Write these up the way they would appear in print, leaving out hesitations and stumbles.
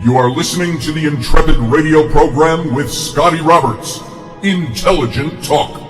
You are listening to the Intrepid radio program with Scotty Roberts. Intelligent Talk.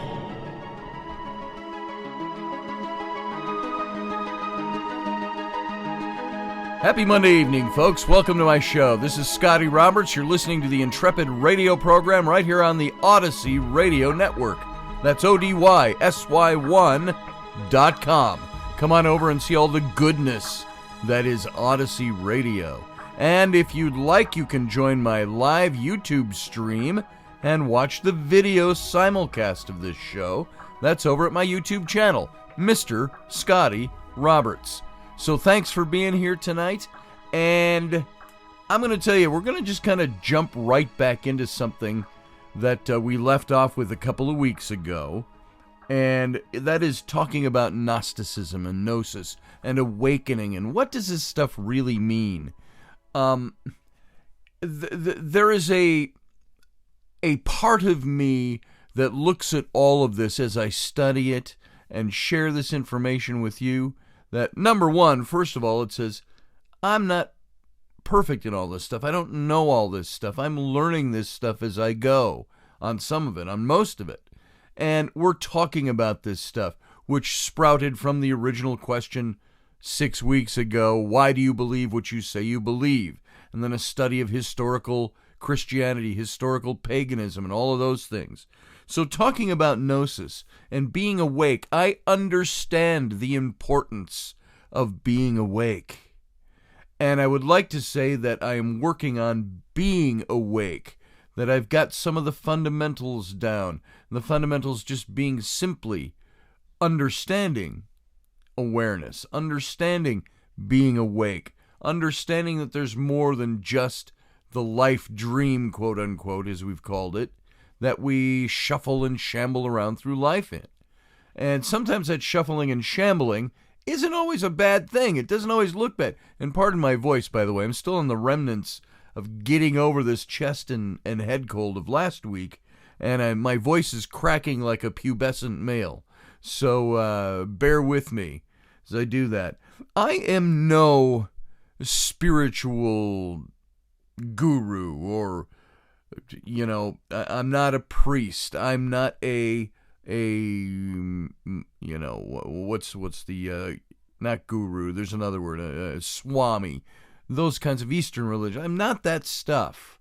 Happy Monday evening, folks. Welcome to my show. This is Scotty Roberts. You're listening to the Intrepid radio program right here on the Odyssey Radio Network. That's ODYSY1.com. Come on over and see all the goodness that is Odyssey Radio. And if you'd like, you can join my live YouTube stream and watch the video simulcast of this show. That's over at my YouTube channel, Mr. Scotty Roberts. So thanks for being here tonight, and I'm going to tell you, we're going to just kind of jump right back into something that we left off with a couple of weeks ago, and that is talking about Gnosticism and Gnosis and awakening, and what does this stuff really mean? There is a part of me that looks at all of this as I study it and share this information with you. That, number one, first of all, it says, I'm not perfect in all this stuff. I don't know all this stuff. I'm learning this stuff as I go, on some of it, on most of it. And we're talking about this stuff, which sprouted from the original question 6 weeks ago, why do you believe what you say you believe? And then a study of historical Christianity, historical paganism, and all of those things. So talking about Gnosis and being awake, I understand the importance of being awake. And I would like to say that I am working on being awake, that I've got some of the fundamentals down. And the fundamentals just being simply understanding awareness, understanding being awake, understanding that there's more than just the life dream, quote unquote, as we've called it, that we shuffle and shamble around through life in. And sometimes that shuffling and shambling isn't always a bad thing. It doesn't always look bad. And pardon my voice, by the way. I'm still in the remnants of getting over this chest and head cold of last week, and my voice is cracking like a pubescent male. So bear with me as I do that. I am no spiritual guru or, you know, I'm not a priest. I'm not a you know, what's the, not guru, there's another word, a swami, those kinds of Eastern religion. I'm not that stuff.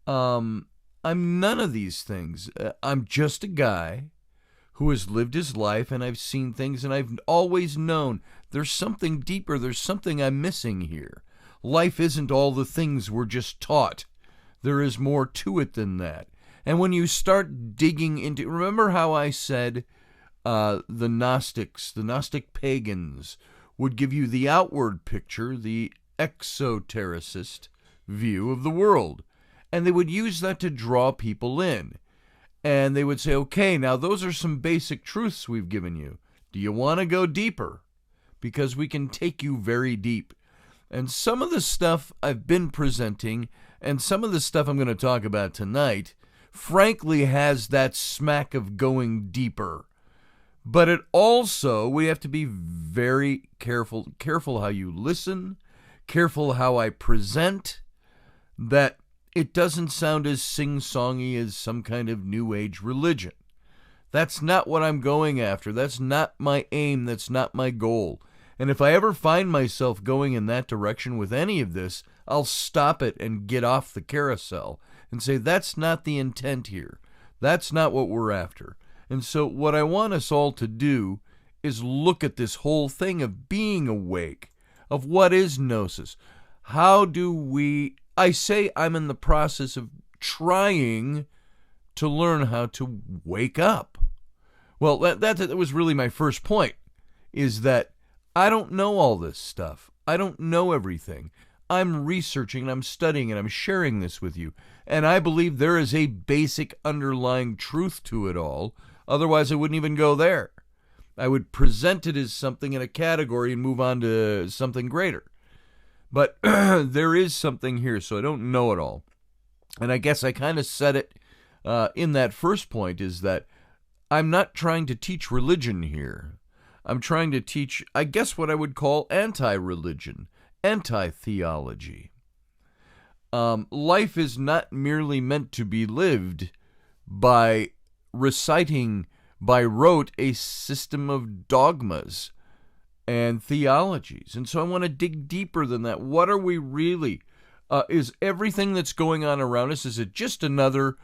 I'm none of these things. I'm just a guy who has lived his life, and I've seen things, and I've always known there's something deeper, there's something I'm missing here. Life isn't all the things we're just taught. There is more to it than that. And when you start digging into, remember how I said the Gnostics, the Gnostic pagans, would give you the outward picture, the exotericist view of the world. And they would use that to draw people in. And they would say, okay, now those are some basic truths we've given you. Do you want to go deeper? Because we can take you very deep. And some of the stuff I've been presenting, and some of the stuff I'm going to talk about tonight, frankly has that smack of going deeper. But it also, we have to be very careful how you listen, careful how I present, that it doesn't sound as sing-songy as some kind of New Age religion. That's not what I'm going after. That's not my aim. That's not my goal. And if I ever find myself going in that direction with any of this, I'll stop it and get off the carousel and say, that's not the intent here. That's not what we're after. And so what I want us all to do is look at this whole thing of being awake, of what is Gnosis. How do we, I say I'm in the process of trying to learn how to wake up. Well, that was really my first point, is that I don't know all this stuff. I don't know everything. I'm researching and I'm studying and I'm sharing this with you. And I believe there is a basic underlying truth to it all. Otherwise, I wouldn't even go there. I would present it as something in a category and move on to something greater. But there is something here, so I don't know it all. And I guess I kind of said it in that first point, is that I'm not trying to teach religion here. I'm trying to teach, I guess, what I would call anti-religion, anti-theology. Life is not merely meant to be lived by reciting by rote a system of dogmas and theologies. And so I want to dig deeper than that. What are we really? Is everything that's going on around us, is it just another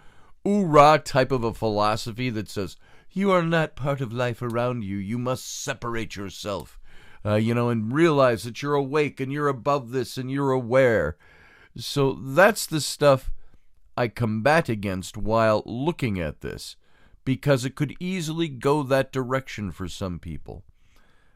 oorah type of a philosophy that says, you are not part of life around you, you must separate yourself, and realize that you're awake and you're above this and you're aware. So that's the stuff I combat against while looking at this, because it could easily go that direction for some people.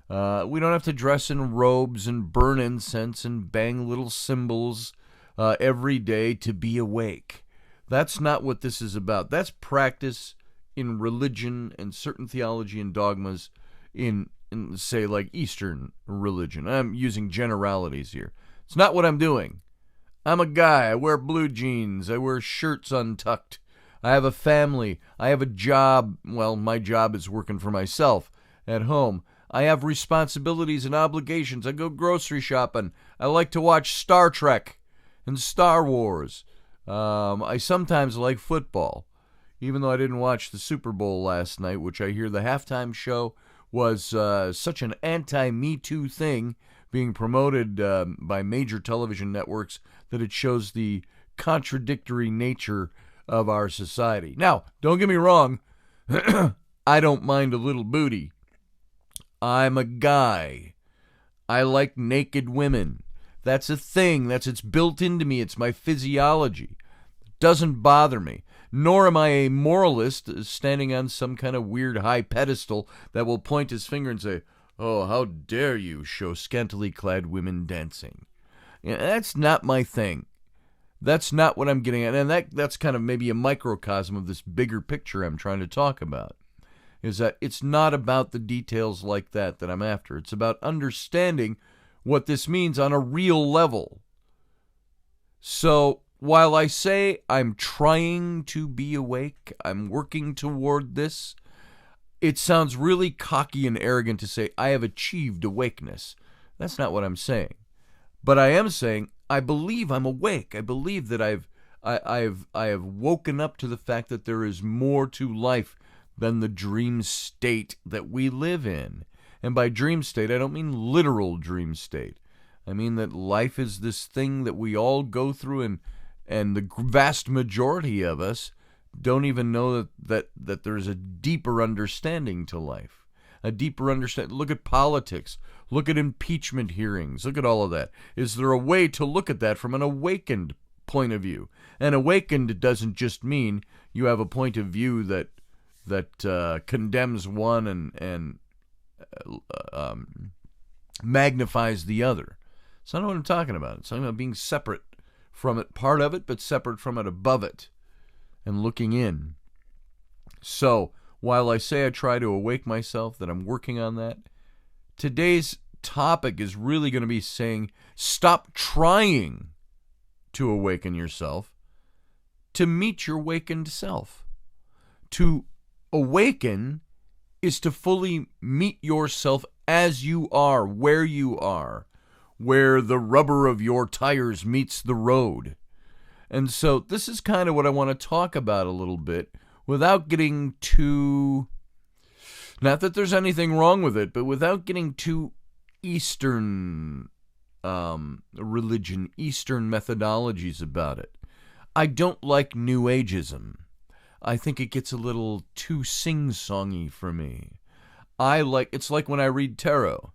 We don't have to dress in robes and burn incense and bang little cymbals every day to be awake. That's not what this is about. That's practice in religion and certain theology and dogmas in say, like Eastern religion. I'm using generalities here. It's not what I'm doing. I'm a guy. I wear blue jeans. I wear shirts untucked. I have a family. I have a job. Well, my job is working for myself at home. I have responsibilities and obligations. I go grocery shopping. I like to watch Star Trek and Star Wars. I sometimes like football, even though I didn't watch the Super Bowl last night, which I hear the halftime show was such an anti-Me Too thing being promoted by major television networks that it shows the contradictory nature of our society. Now, don't get me wrong. I don't mind a little booty. I'm a guy. I like naked women. That's a thing. It's built into me. It's my physiology. It doesn't bother me. Nor am I a moralist standing on some kind of weird high pedestal that will point his finger and say, oh, how dare you show scantily clad women dancing. That's not my thing. That's not what I'm getting at. And that's kind of maybe a microcosm of this bigger picture I'm trying to talk about, is that it's not about the details like that I'm after. It's about understanding what this means on a real level. So while I say I'm trying to be awake, I'm working toward this, it sounds really cocky and arrogant to say I have achieved awakeness. That's not what I'm saying. But I am saying I believe I'm awake. I believe that I have woken up to the fact that there is more to life than the dream state that we live in. And by dream state, I don't mean literal dream state. I mean that life is this thing that we all go through, and the vast majority of us don't even know that there's a deeper understanding to life. A deeper understanding. Look at politics. Look at impeachment hearings. Look at all of that. Is there a way to look at that from an awakened point of view? And awakened doesn't just mean you have a point of view that condemns one and magnifies the other. It's not what I'm talking about. It's talking about being separate from it, part of it, but separate from it, above it, and looking in. So, while I say I try to awake myself, that I'm working on that, today's topic is really going to be saying, stop trying to awaken yourself to meet your awakened self. To awaken is to fully meet yourself as you are, where the rubber of your tires meets the road. And so this is kind of what I want to talk about a little bit without getting too, not that there's anything wrong with it, but without getting too Eastern religion, Eastern methodologies about it. I don't like New Ageism. I think it gets a little too sing-songy for me. It's like when I read tarot.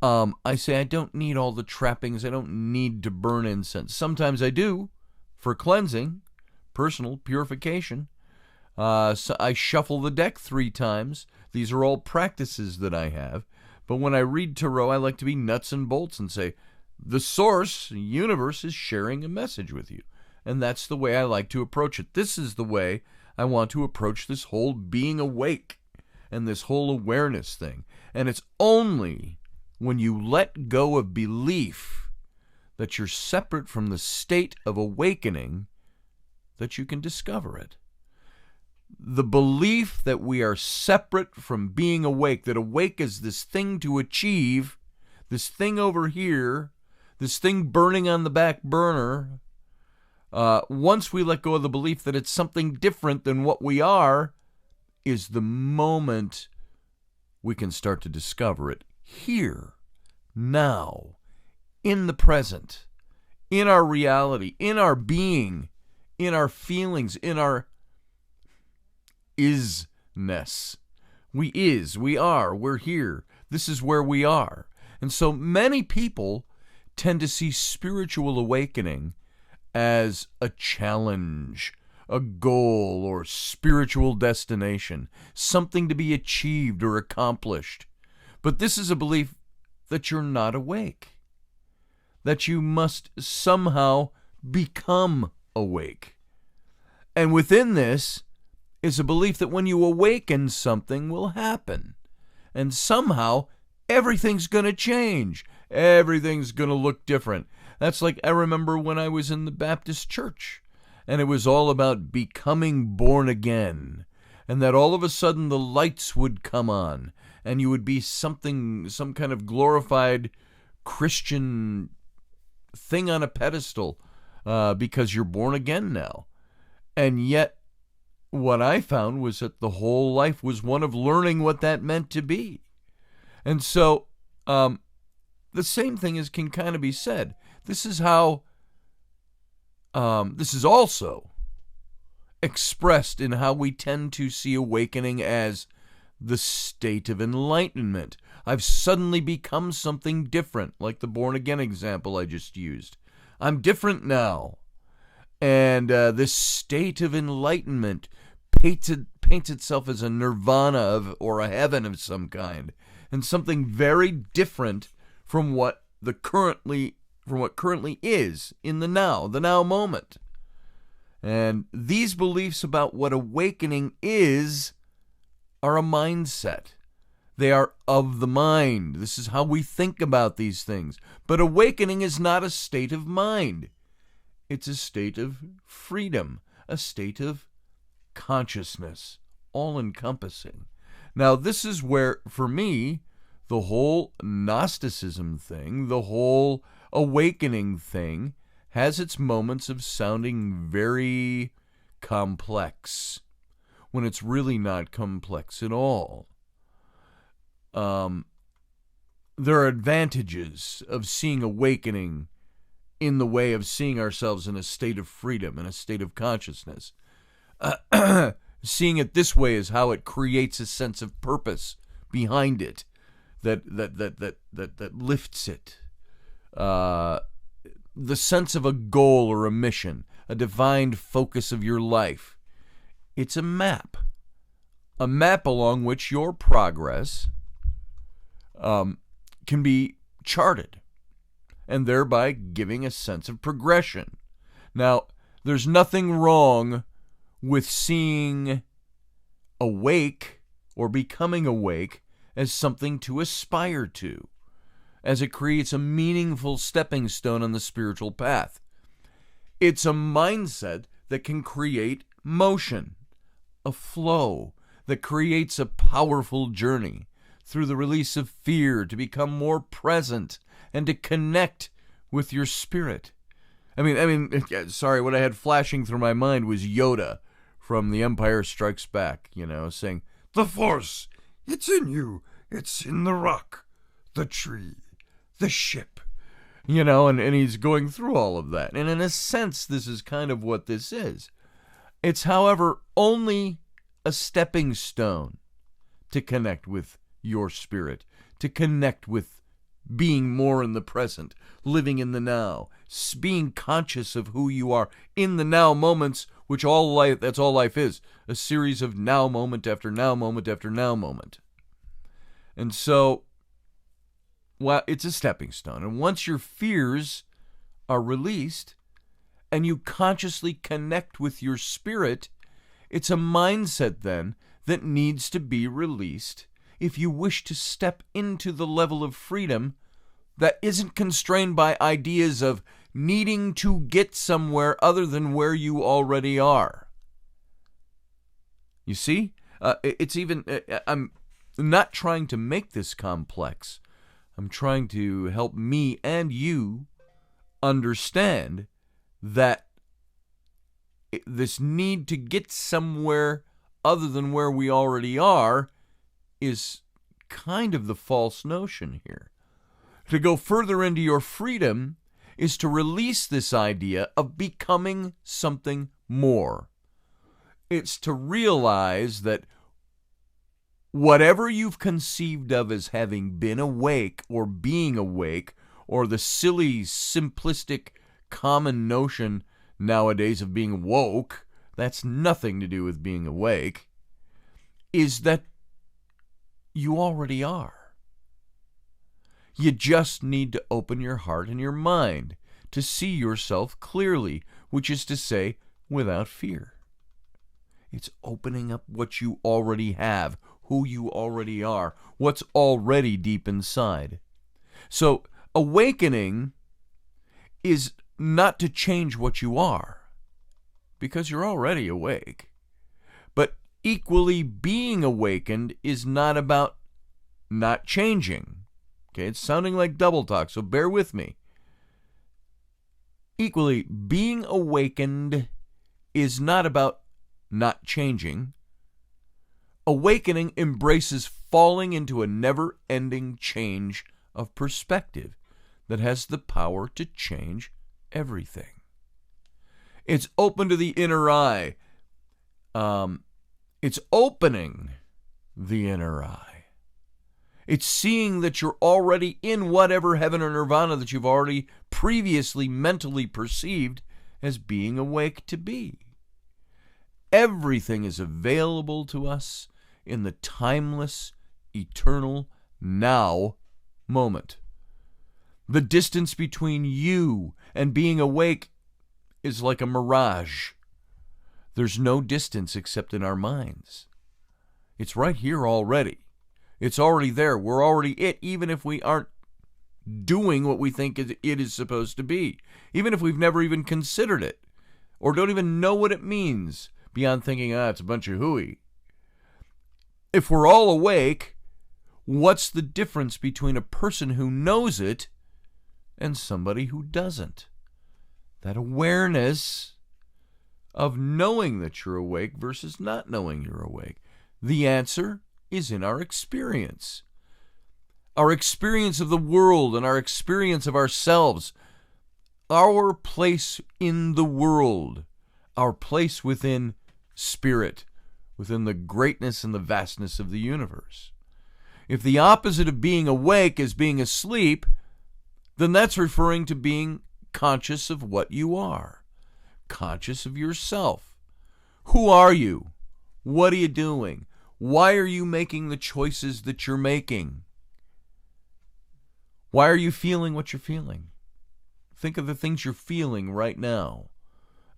I say I don't need all the trappings. I don't need to burn incense. Sometimes I do, for cleansing, personal purification. So I shuffle the deck 3 times. These are all practices that I have. But when I read tarot, I like to be nuts and bolts and say, the source, the universe, is sharing a message with you. And that's the way I like to approach it. This is the way I want to approach this whole being awake and this whole awareness thing. And it's only when you let go of belief that you're separate from the state of awakening that you can discover it. The belief that we are separate from being awake, that awake is this thing to achieve, this thing over here this thing burning on the back burner, once we let go of the belief that it's something different than what we are, is the moment we can start to discover it here, now, in the present, in our reality, in our being, in our feelings, in our isness. We are, we're here. This is where we are. And so many people tend to see spiritual awakening as a challenge, a goal, or spiritual destination, something to be achieved or accomplished. But this is a belief that you're not awake, that you must somehow become awake. And within this is a belief that when you awaken, something will happen. And somehow, everything's going to change. Everything's going to look different. That's like I remember when I was in the Baptist church, and it was all about becoming born again, and that all of a sudden the lights would come on, and you would be some kind of glorified Christian thing on a pedestal because you're born again now. And yet, what I found was that the whole life was one of learning what that meant to be. And so, the same thing can kind of be said. This is how, this is also expressed in how we tend to see awakening as the state of enlightenment. I've suddenly become something different, like the born again example I just used. I'm different now. And this state of enlightenment paints itself as a nirvana or a heaven of some kind, and something very different from what currently is in the now moment. And these beliefs about what awakening is are a mindset. They are of the mind. This is how we think about these things. But awakening is not a state of mind. It's a state of freedom, a state of consciousness, all-encompassing. Now, this is where, for me, the whole Gnosticism thing, the whole awakening thing, has its moments of sounding very complex, when it's really not complex at all. There are advantages of seeing awakening in the way of seeing ourselves in a state of freedom, in a state of consciousness. Seeing it this way is how it creates a sense of purpose behind it, that lifts it. The sense of a goal or a mission, a defined focus of your life. It's a map along which your progress can be charted, and thereby giving a sense of progression. Now, there's nothing wrong with seeing awake or becoming awake as something to aspire to, as it creates a meaningful stepping stone on the spiritual path. It's a mindset that can create motion, a flow that creates a powerful journey through the release of fear to become more present and to connect with your spirit. I mean, what I had flashing through my mind was Yoda from The Empire Strikes Back, saying, "The Force, it's in you, it's in the rock, the tree, the ship," and he's going through all of that. And in a sense, this is kind of what this is. It's, however, only a stepping stone to connect with your spirit, to connect with being more in the present, living in the now, being conscious of who you are in the now moments, which that's all life is, a series of now moment after now moment after now moment. And so, it's a stepping stone. And once your fears are released and you consciously connect with your spirit, it's a mindset then that needs to be released if you wish to step into the level of freedom that isn't constrained by ideas of needing to get somewhere other than where you already are. You see? I'm not trying to make this complex. I'm trying to help me and you understand that this need to get somewhere other than where we already are is kind of the false notion here. To go further into your freedom is to release this idea of becoming something more. It's to realize that whatever you've conceived of as having been awake or being awake, or the silly, simplistic, common notion nowadays of being woke, that's nothing to do with being awake, is that you already are. You just need to open your heart and your mind to see yourself clearly, which is to say, without fear. It's opening up what you already have, who you already are, what's already deep inside. So, awakening is not to change what you are, because you're already awake. But equally, being awakened is not about not changing. Okay, it's sounding like double talk, so bear with me. Equally, being awakened is not about not changing. Awakening embraces falling into a never-ending change of perspective that has the power to change everything. It's open to the inner eye. It's opening the inner eye. It's seeing that you're already in whatever heaven or nirvana that you've already previously mentally perceived as being awake to be. Everything is available to us in the timeless, eternal now moment. The distance between you and being awake is like a mirage. There's no distance except in our minds. It's right here already. It's already there. We're already it, even if we aren't doing what we think it is supposed to be. Even if we've never even considered it, or don't even know what it means, beyond thinking, it's a bunch of hooey. If we're all awake, what's the difference between a person who knows it and somebody who doesn't? That awareness of knowing that you're awake versus not knowing you're awake. The answer is in our experience. Our experience of the world and our experience of ourselves. Our place in the world. Our place within spirit. Within the greatness and the vastness of the universe. If the opposite of being awake is being asleep, then that's referring to being conscious of what you are. Conscious of yourself. Who are you? What are you doing? Why are you making the choices that you're making? Why are you feeling what you're feeling? Think of the things you're feeling right now,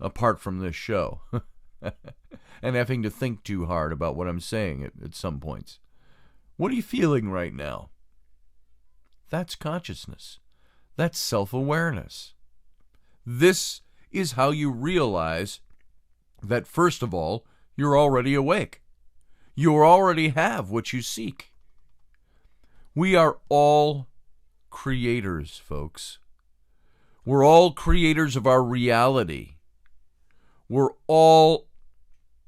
apart from this show, and having to think too hard about what I'm saying at some points. What are you feeling right now? That's consciousness. That's self-awareness. This is how you realize that, first of all, you're already awake. You already have what you seek. We are all creators, folks. We're all creators of our reality. We're all...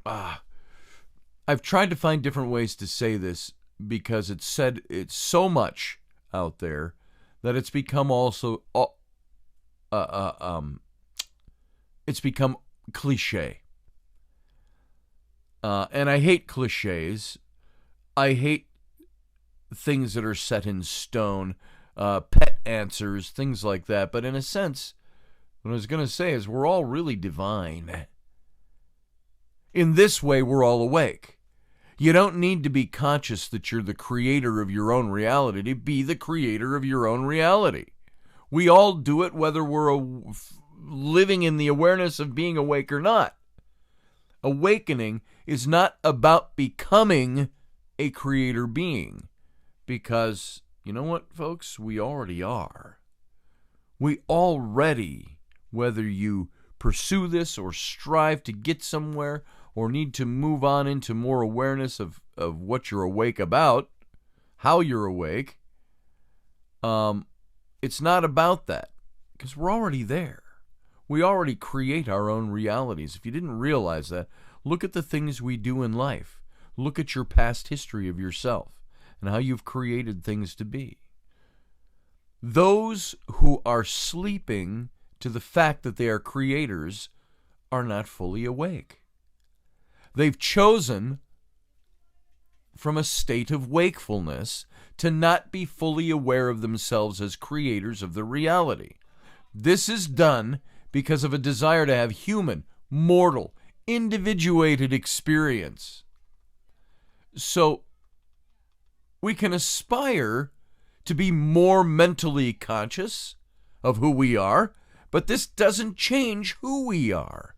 I've tried to find different ways to say this because it's so much out there that it's become also... it's become cliche. And I hate cliches. I hate things that are set in stone, pet answers, things like that. But in a sense, what I was going to say is we're all really divine. In this way, we're all awake. You don't need to be conscious that you're the creator of your own reality to be the creator of your own reality. We all do it whether we're living in the awareness of being awake or not. Awakening is not about becoming a creator being. Because, you know what, folks? We already are. We already, whether you pursue this or strive to get somewhere or need to move on into more awareness of what you're awake about, how you're awake, it's not about that. Because we're already there. We already create our own realities. If you didn't realize that, look at the things we do in life. Look at your past history of yourself and how you've created things to be. Those who are sleeping to the fact that they are creators are not fully awake. They've chosen from a state of wakefulness to not be fully aware of themselves as creators of the reality. This is done because of a desire to have human, mortal, individuated experience. So we can aspire to be more mentally conscious of who we are, but this doesn't change who we are.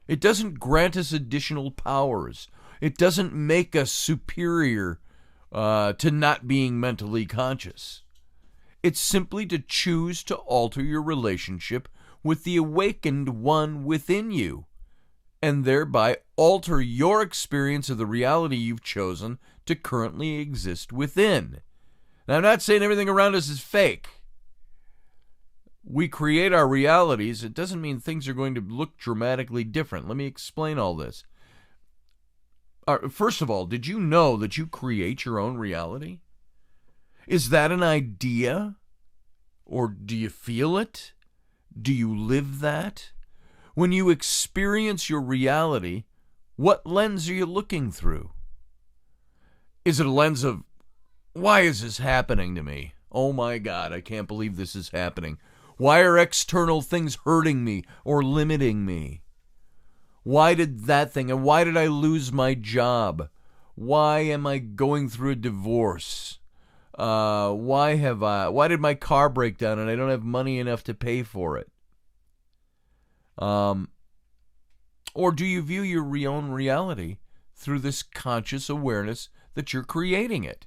It doesn't grant us additional powers. It doesn't make us superior to not being mentally conscious. It's simply to choose to alter your relationship with the awakened one within you, and thereby alter your experience of the reality you've chosen to currently exist within. Now, I'm not saying everything around us is fake. We create our realities. It doesn't mean things are going to look dramatically different. Let me explain all this. First of all, did you know that you create your own reality? Is that an idea? Or do you feel it? Do you live that? When you experience your reality, what lens are you looking through? Is it a lens of, why is this happening to me? Oh my God, I can't believe this is happening. Why are external things hurting me or limiting me? Why did that thing, and why did I lose my job? Why am I going through a divorce? Why did my car break down and I don't have money enough to pay for it? Or do you view your own reality through this conscious awareness that you're creating it?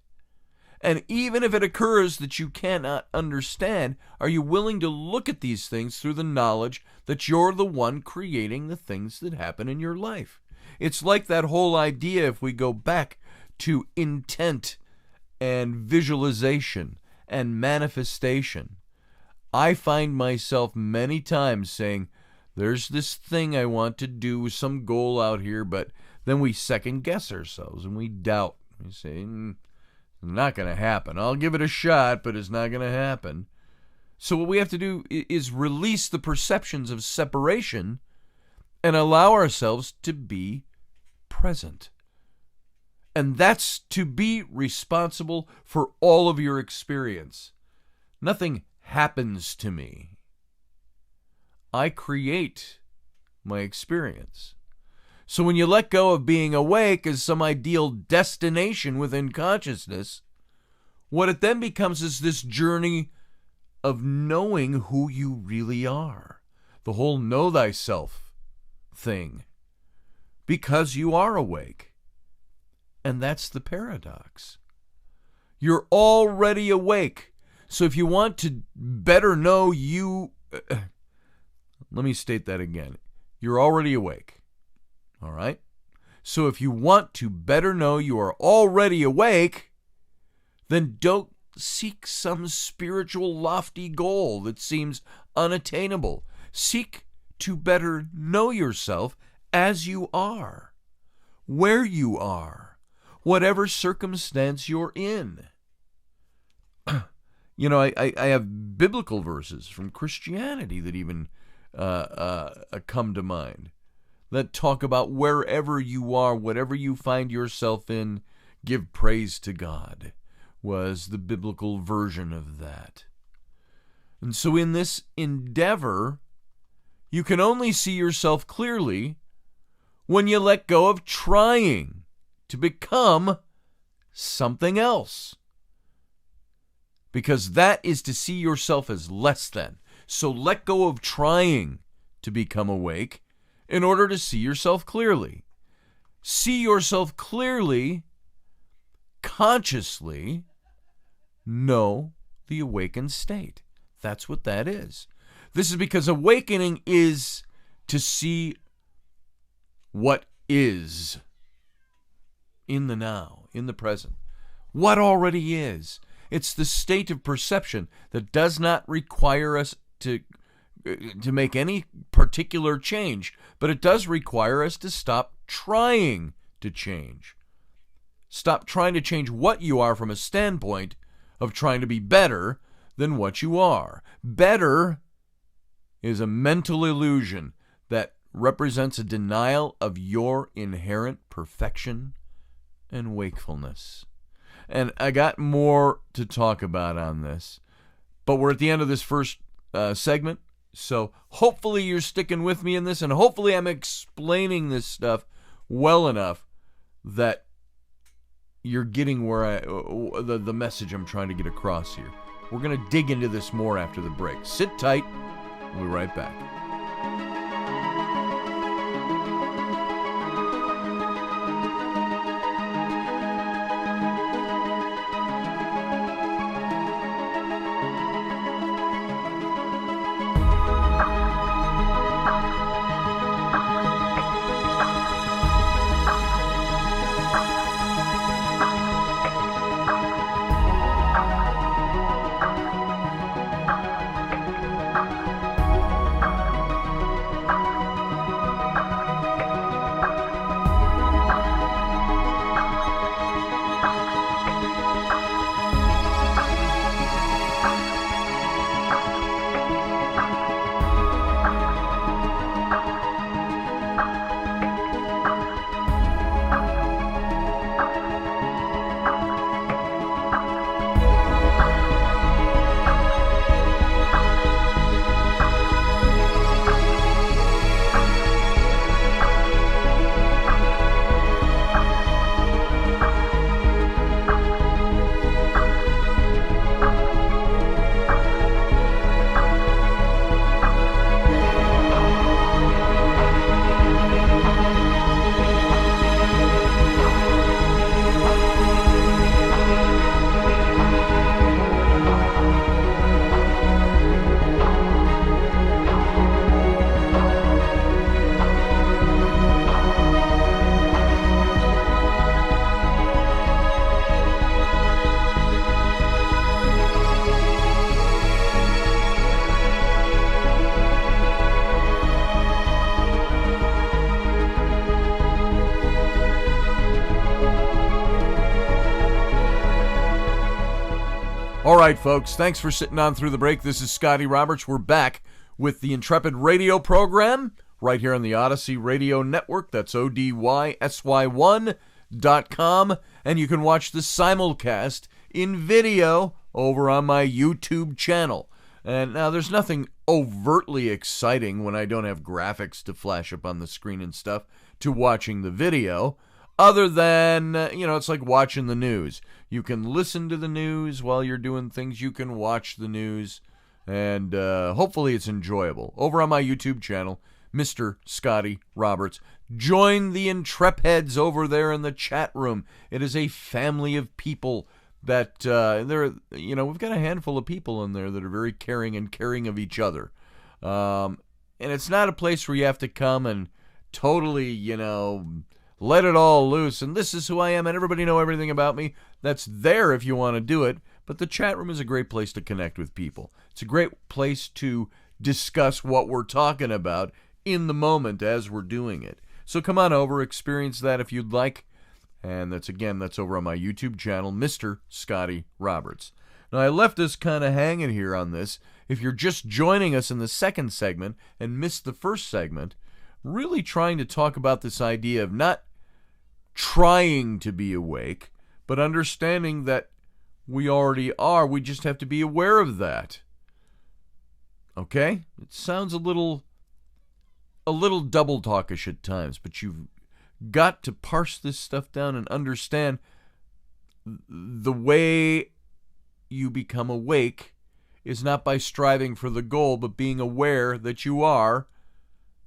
And even if it occurs that you cannot understand, are you willing to look at these things through the knowledge that you're the one creating the things that happen in your life? It's like that whole idea, if we go back to intent and visualization and manifestation. I find myself many times saying, there's this thing I want to do, some goal out here, but then we second guess ourselves and we doubt. We say, not going to happen. I'll give it a shot, but it's not going to happen. So what we have to do is release the perceptions of separation and allow ourselves to be present. And that's to be responsible for all of your experience. Nothing happens to me. I create my experience. So when you let go of being awake as some ideal destination within consciousness, what it then becomes is this journey of knowing who you really are. The whole know thyself thing. Because you are awake. And that's the paradox. You're already awake. So if you want to better know you... let me state that again. You're already awake. All right? So if you want to better know you are already awake, then don't seek some spiritual lofty goal that seems unattainable. Seek to better know yourself as you are, where you are, whatever circumstance you're in. You know, I have biblical verses from Christianity that even come to mind that talk about wherever you are, whatever you find yourself in, give praise to God, was the biblical version of that. And so in this endeavor, you can only see yourself clearly when you let go of trying to become something else. Because that is to see yourself as less than. So let go of trying to become awake in order to see yourself clearly. See yourself clearly, consciously, know the awakened state. That's what that is. This is because awakening is to see what is in the now, in the present. What already is. It's the state of perception that does not require us to make any particular change, but it does require us to stop trying to change. Stop trying to change what you are from a standpoint of trying to be better than what you are. Better is a mental illusion that represents a denial of your inherent perfection and wakefulness. And I got more to talk about on this, but we're at the end of this first segment, so hopefully you're sticking with me in this, and hopefully I'm explaining this stuff well enough that you're getting where the message I'm trying to get across here. We're going to dig into this more after the break. Sit tight. We'll be right back. All right, folks, thanks for sitting on through the break. This is Scotty Roberts. We're back with the Intrepid radio program right here on the Odyssey Radio Network. That's ODYSY1.com. And you can watch the simulcast in video over on my YouTube channel. And now there's nothing overtly exciting when I don't have graphics to flash up on the screen and stuff to watching the video. Other than, it's like watching the news. You can listen to the news while you're doing things. You can watch the news. And hopefully it's enjoyable. Over on my YouTube channel, Mr. Scotty Roberts. Join the Intrepids over there in the chat room. It is a family of people that, we've got a handful of people in there that are very caring and caring of each other. And it's not a place where you have to come and totally, let it all loose, and this is who I am, and everybody know everything about me. That's there if you want to do it, but the chat room is a great place to connect with people. It's a great place to discuss what we're talking about in the moment as we're doing it. So come on over, experience that if you'd like, and that's over on my YouTube channel, Mr. Scotty Roberts. Now, I left us kind of hanging here on this. If you're just joining us in the second segment and missed the first segment, really trying to talk about this idea of not trying to be awake, but understanding that we already are. We just have to be aware of that. Okay? It sounds a little double talkish at times, but you've got to parse this stuff down and understand the way you become awake is not by striving for the goal, but being aware that you are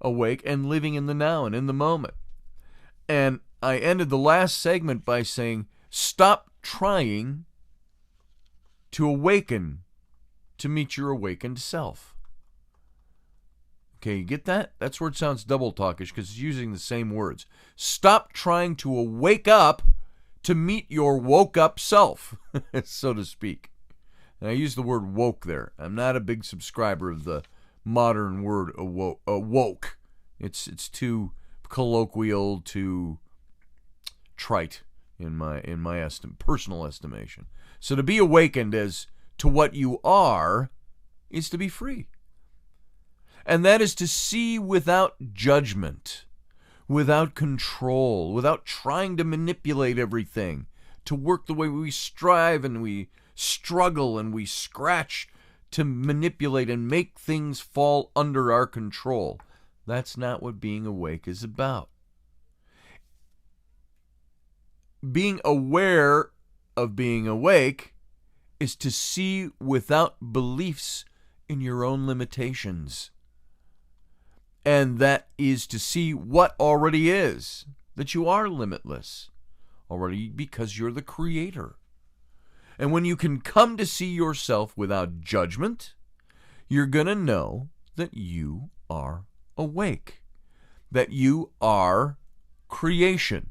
awake and living in the now and in the moment. And I ended the last segment by saying, stop trying to awaken to meet your awakened self. Okay, you get that? That's where it sounds double talkish because it's using the same words. Stop trying to wake up to meet your woke up self, so to speak. And I use the word woke there. I'm not a big subscriber of the modern word woke. It's too colloquial, too trite in my personal estimation. So to be awakened as to what you are is to be free. And that is to see without judgment, without control, without trying to manipulate everything, to work the way we strive and we struggle and we scratch to manipulate and make things fall under our control. That's not what being awake is about. Being aware of being awake is to see without beliefs in your own limitations. And that is to see what already is, that you are limitless already because you're the creator. And when you can come to see yourself without judgment, you're going to know that you are awake, that you are creation,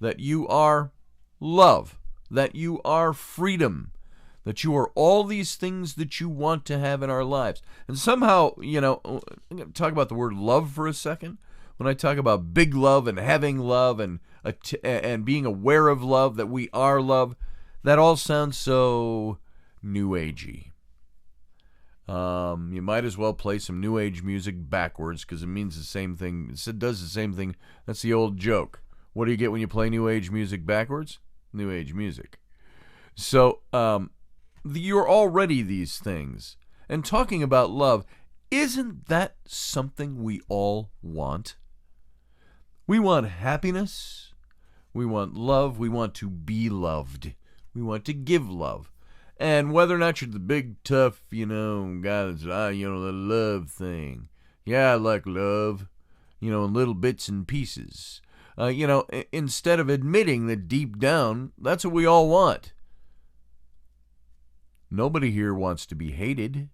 that you are love, that you are freedom, that you are all these things that you want to have in our lives. And somehow, I'm going to talk about the word love for a second. When I talk about big love and having love and being aware of love, that we are love, that all sounds so new agey. You might as well play some new age music backwards because it means the same thing. It does the same thing. That's the old joke. What do you get when you play new age music backwards? New age music. So, you're already these things. And talking about love, isn't that something we all want? We want happiness. We want love. We want to be loved. We want to give love. And whether or not you're the big, tough, guy that's, the love thing. Yeah, I like love, in little bits and pieces. Instead of admitting that deep down, that's what we all want. Nobody here wants to be hated.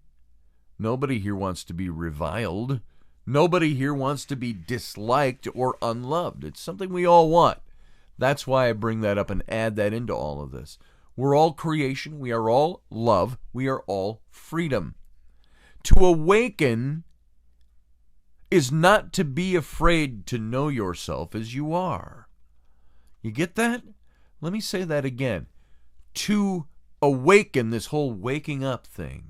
Nobody here wants to be reviled. Nobody here wants to be disliked or unloved. It's something we all want. That's why I bring that up and add that into all of this. We're all creation. We are all love. We are all freedom. To awaken is not to be afraid to know yourself as you are. You get that? Let me say that again. To awaken, this whole waking up thing,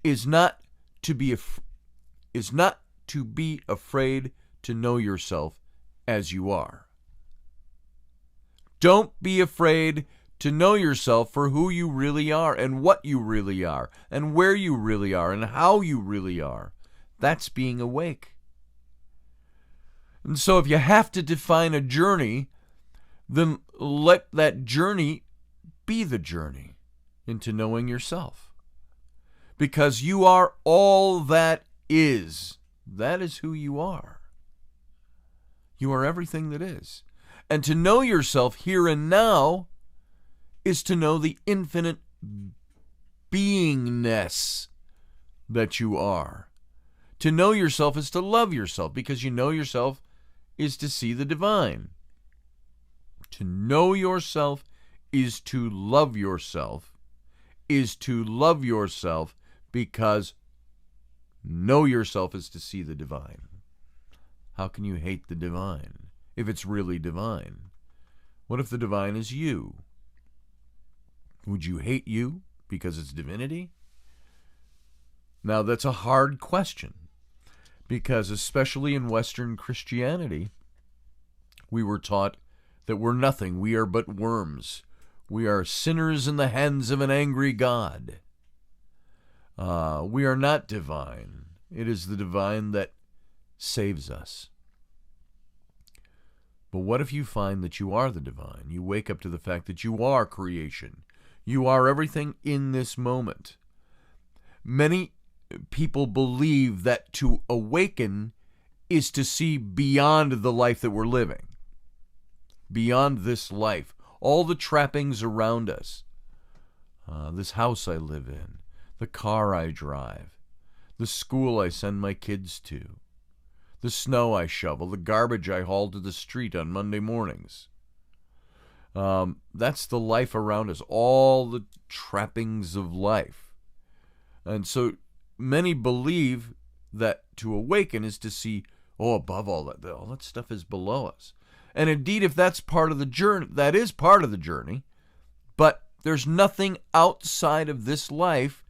is not to be afraid to know yourself as you are. Don't be afraid to know yourself for who you really are and what you really are and where you really are and how you really are. That's being awake. And so if you have to define a journey, then let that journey be the journey into knowing yourself. Because you are all that is. That is who you are. You are everything that is. And to know yourself here and now is to know the infinite beingness that you are. To know yourself is to love yourself, because you know yourself is to see the divine. To know yourself is to love yourself, because know yourself is to see the divine. How can you hate the divine if it's really divine? What if the divine is you? Would you hate you because it's divinity? Now, that's a hard question, because especially in Western Christianity, we were taught that we're nothing. We are but worms. We are sinners in the hands of an angry God. We are not divine. It is the divine that saves us. But what if you find that you are the divine? You wake up to the fact that you are creation. You are everything in this moment. Many people believe that to awaken is to see beyond the life that we're living. Beyond this life. All the trappings around us. This house I live in. The car I drive. The school I send my kids to. The snow I shovel. The garbage I haul to the street on Monday mornings. That's the life around us, all the trappings of life. And so many believe that to awaken is to see, above all that stuff is below us. And indeed, if that's part of the journey, that is part of the journey, but there's nothing outside of this life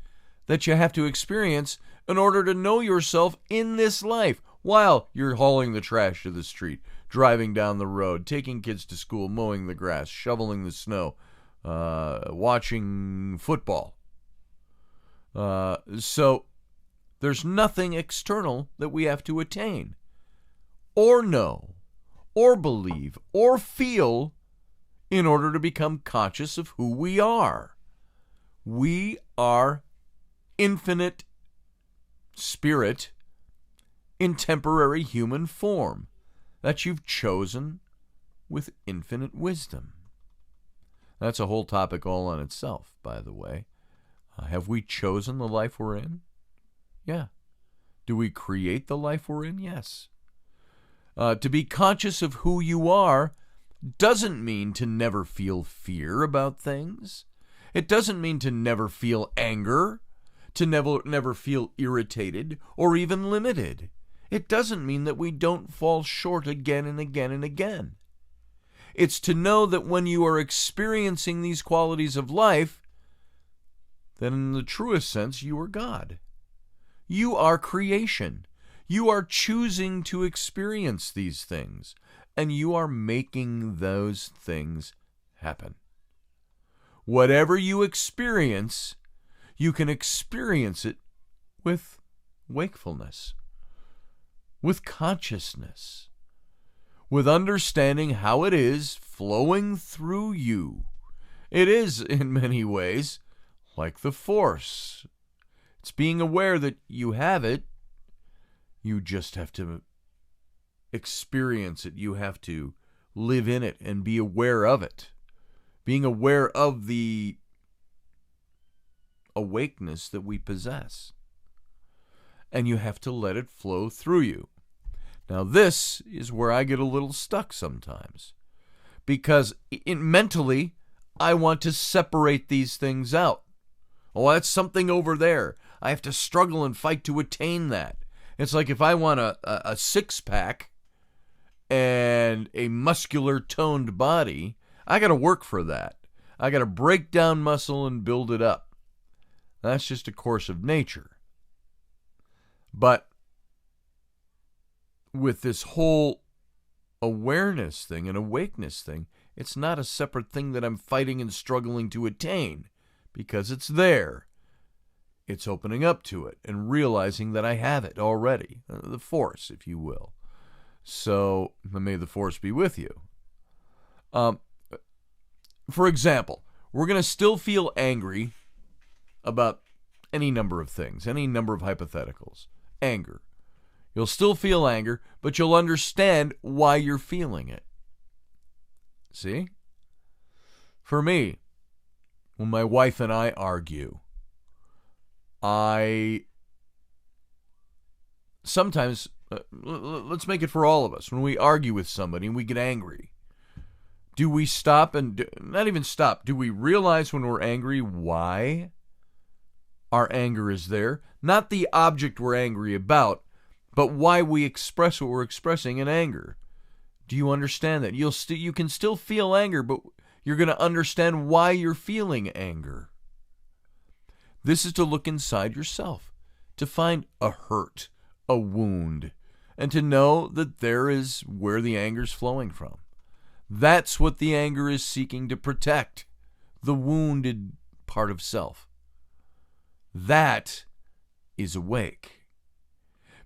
that you have to experience in order to know yourself in this life while you're hauling the trash to the street, driving down the road, taking kids to school, mowing the grass, shoveling the snow, watching football. So there's nothing external that we have to attain or know or believe or feel in order to become conscious of who we are. We are infinite spirit in temporary human form that you've chosen with infinite wisdom. That's a whole topic all on itself, by the way. Have we chosen the life we're in? Yeah. Do we create the life we're in? Yes. To be conscious of who you are doesn't mean to never feel fear about things. It doesn't mean to never feel anger, to never feel irritated or even limited. It doesn't mean that we don't fall short again and again and again. It's to know that when you are experiencing these qualities of life, then in the truest sense, you are God. You are creation. You are choosing to experience these things, and you are making those things happen. Whatever you experience, you can experience it with wakefulness, with consciousness, with understanding how it is flowing through you. It is, in many ways, like the Force. It's being aware that you have it. You just have to experience it. You have to live in it and be aware of it. Being aware of the awakeness that we possess. And you have to let it flow through you. Now this is where I get a little stuck sometimes. Because mentally, I want to separate these things out. Oh, that's something over there. I have to struggle and fight to attain that. It's like if I want a six-pack and a muscular toned body, I got to work for that. I got to break down muscle and build it up. That's just a course of nature. But with this whole awareness thing and awakeness thing, it's not a separate thing that I'm fighting and struggling to attain, because it's there. It's opening up to it and realizing that I have it already. The Force, if you will. So, may the Force be with you. For example, we're going to still feel angry about any number of things, any number of hypotheticals. Anger. You'll still feel anger, but you'll understand why you're feeling it. See? For me, when my wife and I argue, sometimes, let's make it for all of us, when we argue with somebody and we get angry, do we stop and, not even stop, do we realize when we're angry why our anger is there? Not the object we're angry about, but why we express what we're expressing in anger. Do you understand that? You can still feel anger, but you're going to understand why you're feeling anger. This is to look inside yourself, to find a hurt, a wound, and to know that there is where the anger's flowing from. That's what the anger is seeking to protect, the wounded part of self. That is awake.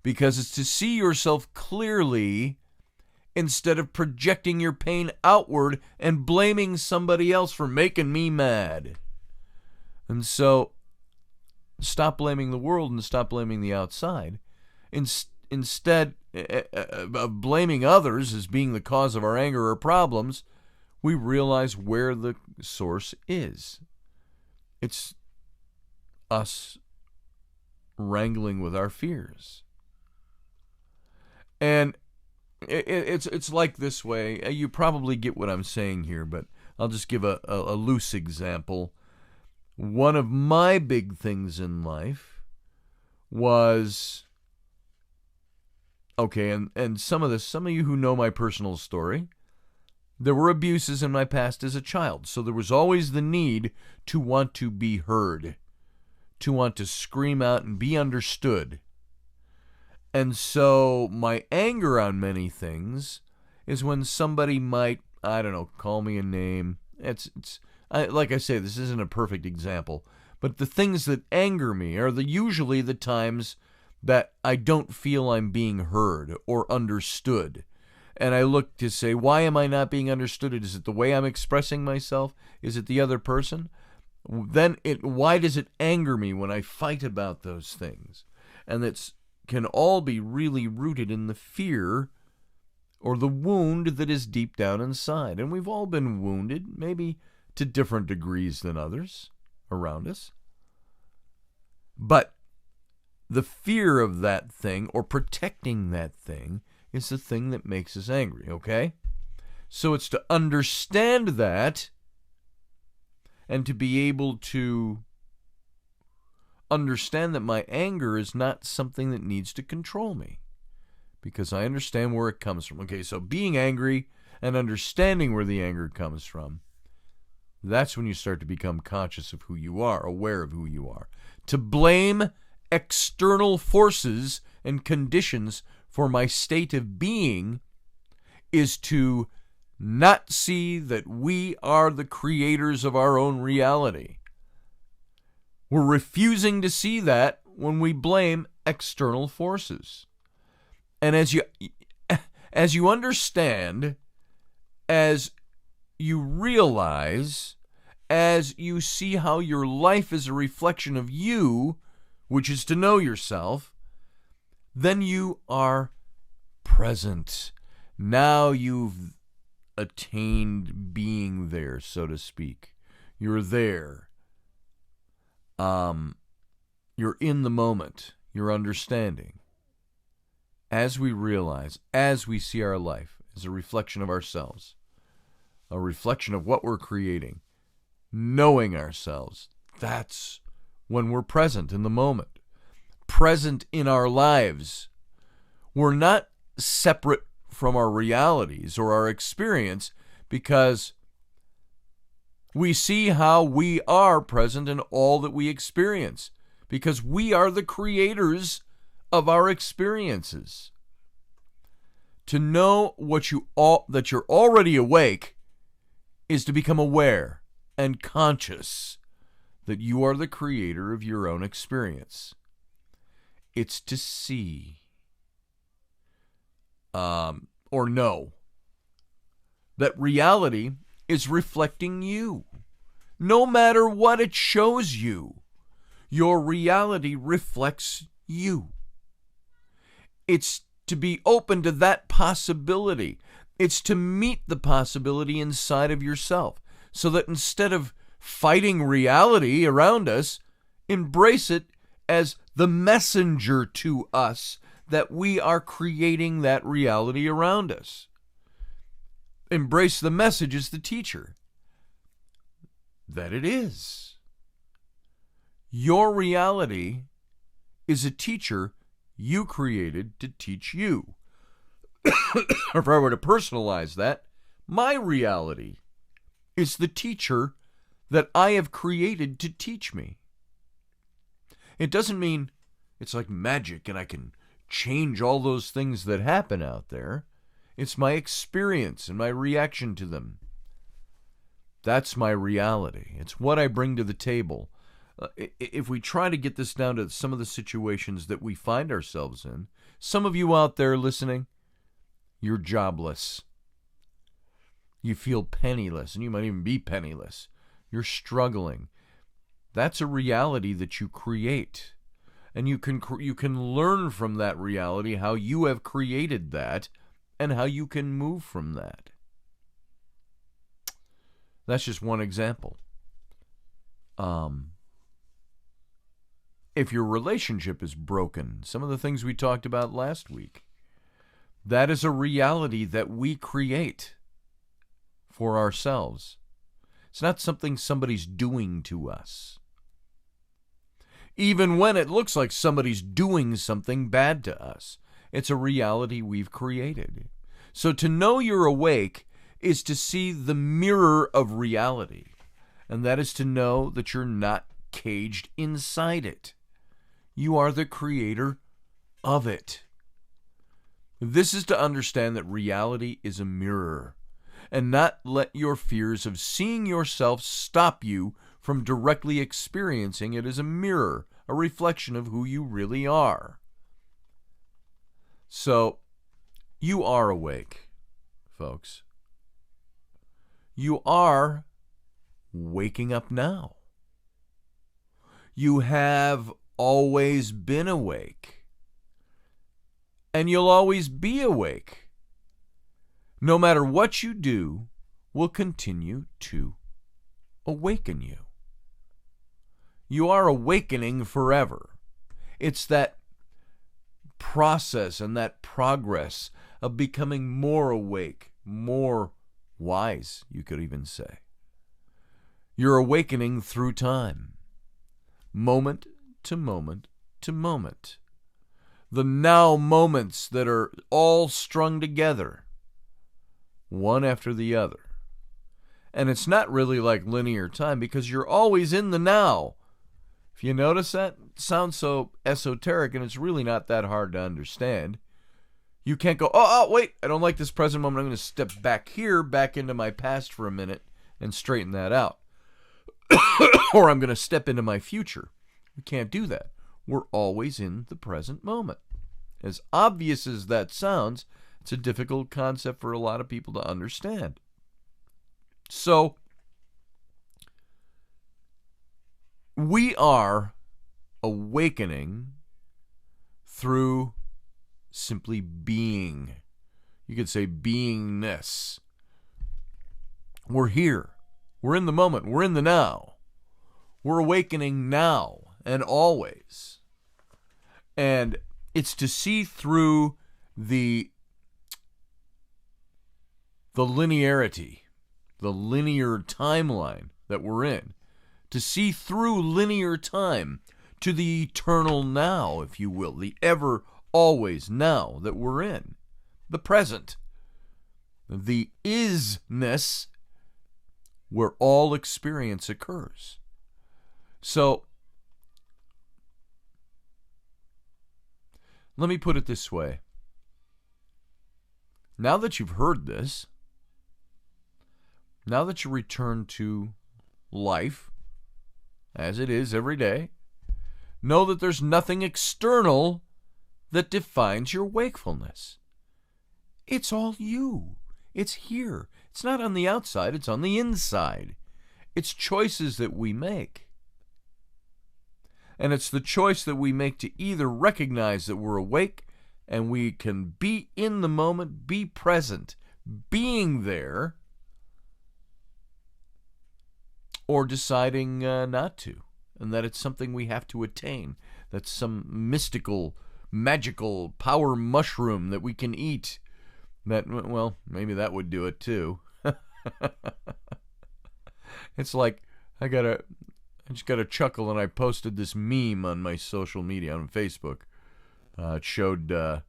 Because it's to see yourself clearly instead of projecting your pain outward and blaming somebody else for making me mad. And so, stop blaming the world and stop blaming the outside. Instead of blaming others as being the cause of our anger or problems, we realize where the source is. It's us wrangling with our fears. And it's like this way. You probably get what I'm saying here, but I'll just give a loose example. One of my big things in life was, okay, and some of you who know my personal story, there were abuses in my past as a child. So there was always the need to want to be heard, to want to scream out and be understood. And so my anger on many things is when somebody might, I don't know, call me a name. Like I say, this isn't a perfect example, but the things that anger me are usually the times that I don't feel I'm being heard or understood. And I look to say, why am I not being understood? Is it the way I'm expressing myself? Is it the other person? Then why does it anger me when I fight about those things? And it can all be really rooted in the fear or the wound that is deep down inside. And we've all been wounded, maybe to different degrees than others around us. But the fear of that thing or protecting that thing is the thing that makes us angry, okay? So it's to understand that and to be able to understand that my anger is not something that needs to control me, because I understand where it comes from. Okay, so being angry and understanding where the anger comes from, that's when you start to become conscious of who you are, aware of who you are. To blame external forces and conditions for my state of being is to not see that we are the creators of our own reality. We're refusing to see that when we blame external forces. And as you understand, as you realize, as you see how your life is a reflection of you, which is to know yourself, then you are present. Now you've attained being there, so to speak. You're there. You're in the moment. You're understanding. As we realize, as we see our life as a reflection of ourselves, a reflection of what we're creating, knowing ourselves, that's when we're present in the moment, present in our lives. We're not separate from our realities or our experience because we see how we are present in all that we experience, because we are the creators of our experiences. To know that you're already awake is to become aware and conscious that you are the creator of your own experience. It's to see or know that reality is reflecting you. No matter what it shows you, your reality reflects you. It's to be open to that possibility. It's to meet the possibility inside of yourself, so that instead of fighting reality around us, embrace it as the messenger to us that we are creating that reality around us. Embrace the message as the teacher that it is. Your reality is a teacher you created to teach you. Or if I were to personalize that, my reality is the teacher that I have created to teach me. It doesn't mean it's like magic and I can change all those things that happen out there. It's my experience and my reaction to them. That's my reality. It's what I bring to the table. If we try to get this down to some of the situations that we find ourselves in, some of you out there listening, you're jobless. You feel penniless, and you might even be penniless. You're struggling. That's a reality that you create. And you can learn from that reality how you have created that and how you can move from that. That's just one example. If your relationship is broken, some of the things we talked about last week, that is a reality that we create for ourselves. It's not something somebody's doing to us. Even when it looks like somebody's doing something bad to us, it's a reality we've created. So to know you're awake is to see the mirror of reality, and that is to know that you're not caged inside it. You are the creator of it. This is to understand that reality is a mirror, and not let your fears of seeing yourself stop you from directly experiencing it as a mirror, a reflection of who you really are. So, you are awake, folks. You are waking up now. You have always been awake. And you'll always be awake. No matter what you do, will continue to awaken you. You are awakening forever. It's that process and that progress of becoming more awake, more wise, you could even say. You're awakening through time, moment to moment to moment. The now moments that are all strung together, one after the other. And it's not really like linear time because you're always in the now. If you notice that, it sounds so esoteric, and it's really not that hard to understand. You can't go, wait, I don't like this present moment. I'm going to step back here, back into my past for a minute and straighten that out. Or I'm going to step into my future. We can't do that. We're always in the present moment. As obvious as that sounds, it's a difficult concept for a lot of people to understand. So, we are awakening through simply being. You could say beingness. We're here. We're in the moment. We're in the now. We're awakening now and always. And it's to see through the linearity, the linear timeline that we're in. To see through linear time to the eternal now, if you will, the ever, always now that we're in, the present, the isness where all experience occurs. So, let me put it this way. Now that you've heard this, now that you return to life, as it is every day, know that there's nothing external that defines your wakefulness. It's all you. It's here. It's not on the outside, it's on the inside. It's choices that we make. And it's the choice that we make to either recognize that we're awake and we can be in the moment, be present, being there, or deciding not to, and that it's something we have to attain. That's some mystical, magical power mushroom that we can eat. That, well, maybe that would do it too. It's like, I just got a chuckle, and I posted this meme on my social media, on Facebook. It showed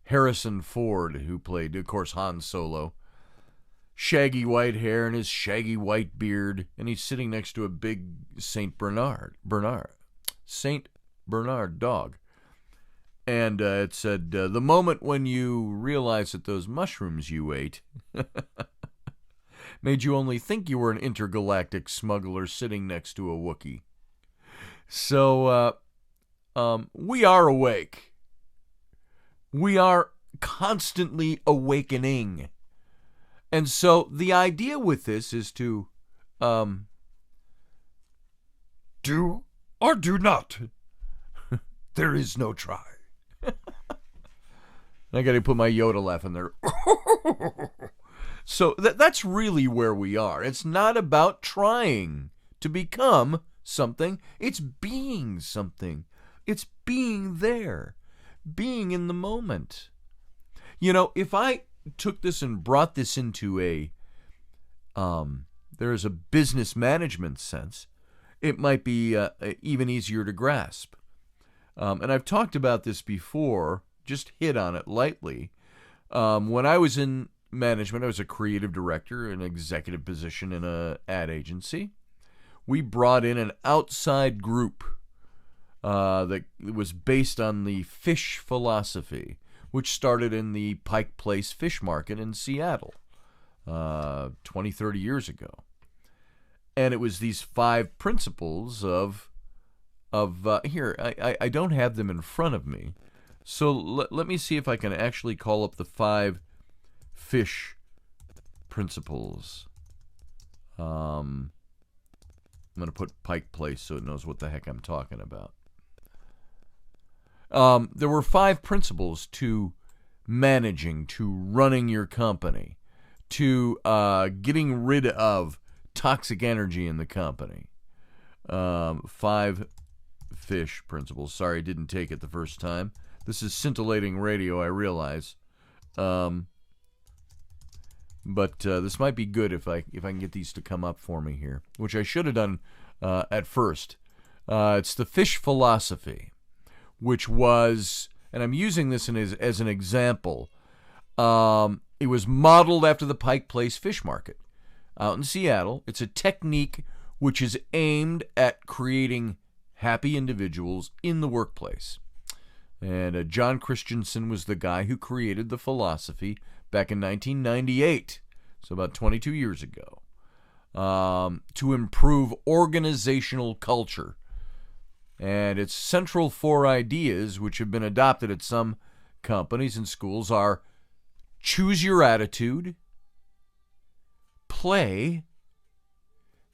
Harrison Ford, who played, of course, Han Solo. Shaggy white hair and his shaggy white beard, and he's sitting next to a big Saint Bernard dog. And it said, the moment when you realize that those mushrooms you ate made you only think you were an intergalactic smuggler sitting next to a Wookiee. So, we are awake. We are constantly awakening. And so the idea with this is to do or do not. There is no try. I got to put my Yoda laugh in there. So that's really where we are. It's not about trying to become something. It's being something. It's being there. Being in the moment. You know, if I took this and brought this into there is a business management sense, it might be even easier to grasp. And I've talked about this before, just hit on it lightly. When I was in management, I was a creative director, an executive position in an ad agency. We brought in an outside group that was based on the fish philosophy, which started in the Pike Place Fish Market in Seattle 20, 30 years ago. And it was these 5 principles of here, I don't have them in front of me. So let me see if I can actually call up the 5 fish principles. I'm going to put Pike Place so it knows what the heck I'm talking about. There were 5 principles to managing, to running your company, to getting rid of toxic energy in the company. 5 fish principles. Sorry, I didn't take it the first time. This is scintillating radio, I realize. But this might be good if I can get these to come up for me here, which I should have done at first. It's the fish philosophy, which was, and I'm using this as an example, it was modeled after the Pike Place Fish Market out in Seattle. It's a technique which is aimed at creating happy individuals in the workplace. And John Christensen was the guy who created the philosophy back in 1998, so about 22 years ago, to improve organizational culture. And its central 4 ideas, which have been adopted at some companies and schools, are choose your attitude, play,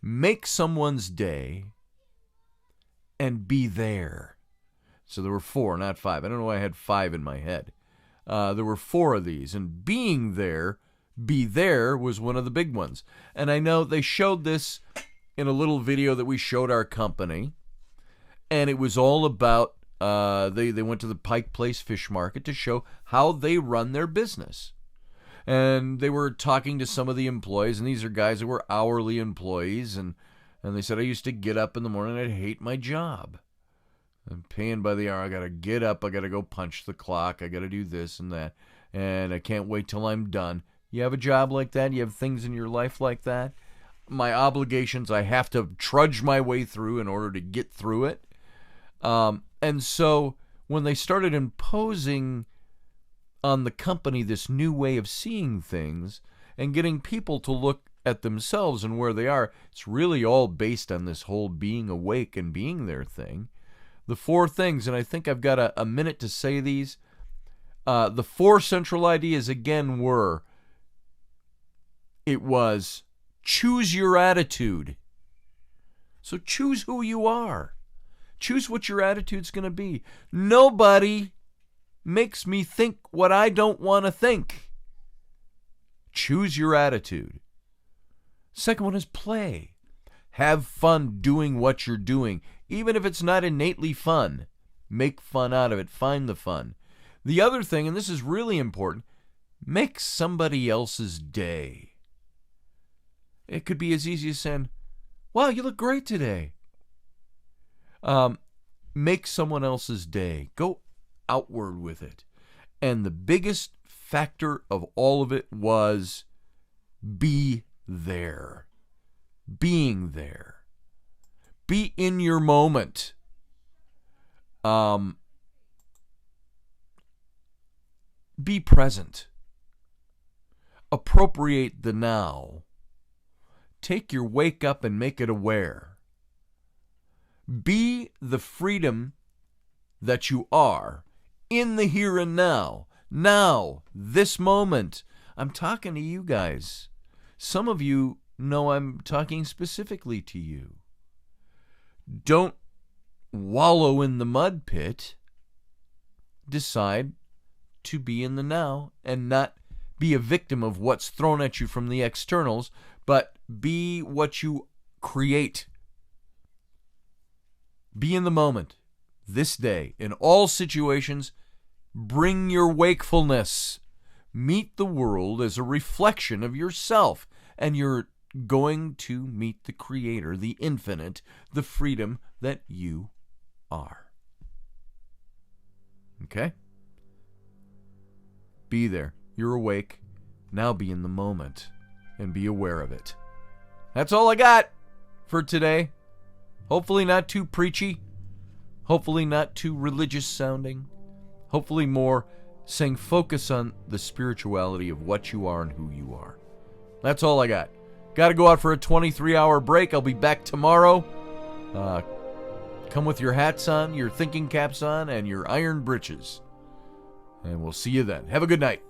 make someone's day, and be there. So there were 4, not 5. I don't know why I had 5 in my head. There were 4 of these, and being there, be there was one of the big ones. And I know they showed this in a little video that we showed our company, and it was all about, they went to the Pike Place Fish Market to show how they run their business. And they were talking to some of the employees, and these are guys that were hourly employees, and they said, I used to get up in the morning and I'd hate my job. I'm paying by the hour. I got to get up. I got to go punch the clock. I got to do this and that. And I can't wait till I'm done. You have a job like that? You have things in your life like that? My obligations, I have to trudge my way through in order to get through it. And so when they started imposing on the company this new way of seeing things and getting people to look at themselves and where they are, it's really all based on this whole being awake and being there thing. The 4 things, and I think I've got a minute to say these. The 4 central ideas, again, it was choose your attitude. So choose who you are. Choose what your attitude's going to be. Nobody makes me think what I don't want to think. Choose your attitude. Second one is play. Have fun doing what you're doing. Even if it's not innately fun, make fun out of it. Find the fun. The other thing, and this is really important, make somebody else's day. It could be as easy as saying, wow, you look great today. Make someone else's day. Go outward with it. And the biggest factor of all of it was be there. Being there. Be in your moment. Be present. Appropriate the now. Take your wake up and make it aware. Be the freedom that you are in the here and now. Now, this moment. I'm talking to you guys. Some of you know I'm talking specifically to you. Don't wallow in the mud pit. Decide to be in the now and not be a victim of what's thrown at you from the externals, but be what you create. Be in the moment, this day, in all situations. Bring your wakefulness. Meet the world as a reflection of yourself, and your going to meet the Creator, the infinite, the freedom that you are. Okay? Be there. You're awake. Now be in the moment and be aware of it. That's all I got for today. Hopefully not too preachy. Hopefully not too religious sounding. Hopefully more saying focus on the spirituality of what you are and who you are. That's all I got. Got to go out for a 23-hour break. I'll be back tomorrow. Come with your hats on, your thinking caps on, and your iron breeches. And we'll see you then. Have a good night.